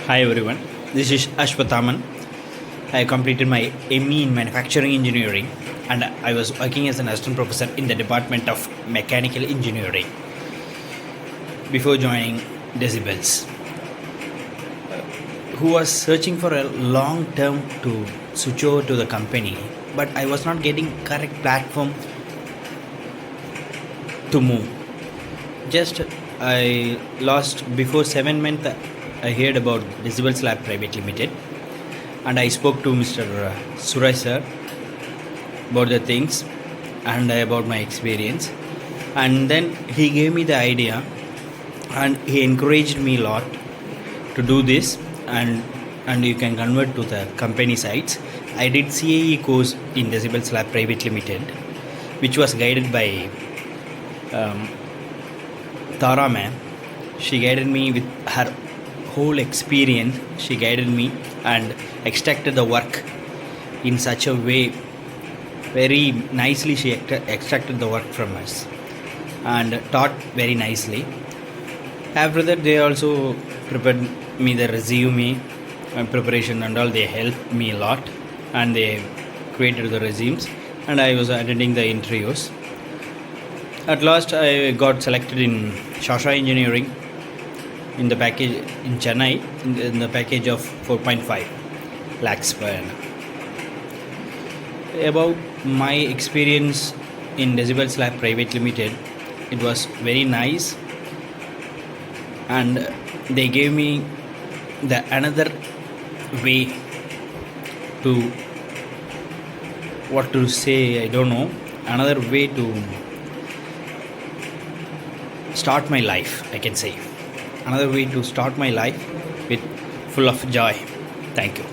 Hi everyone, this is Ashothaman. I completed my ME in Manufacturing Engineering and I was working as an assistant professor in the Department of Mechanical Engineering before joining Decibels, who was searching for a long term to switch over to the company, but I was not getting correct platform to move. Just I lost before 7 months. I heard about Decibels Lab Private Limited, and I spoke to Mr. Suraj sir about the things and about my experience, and then he gave me the idea and he encouraged me a lot to do this, and you can convert to the company sites. I did CAE course in Decibels Lab Private Limited, which was guided by Tara ma'am. She guided me with her whole experience. She guided me and extracted the work in such a way very nicely. She extracted the work from us and taught very nicely. After that, they also prepared me the resume and preparation and all. They helped me a lot and they created the resumes, and I was attending the interviews. At last, I got selected in Shasha Engineering in the package in Chennai in the package of 4.5 lakhs per annum. About my experience in Decibels Lab Private Limited, it was very nice, and they gave me the another way to what to say, I don't know, another way to start my life, I can say, another way to start my life with full of joy. Thank you.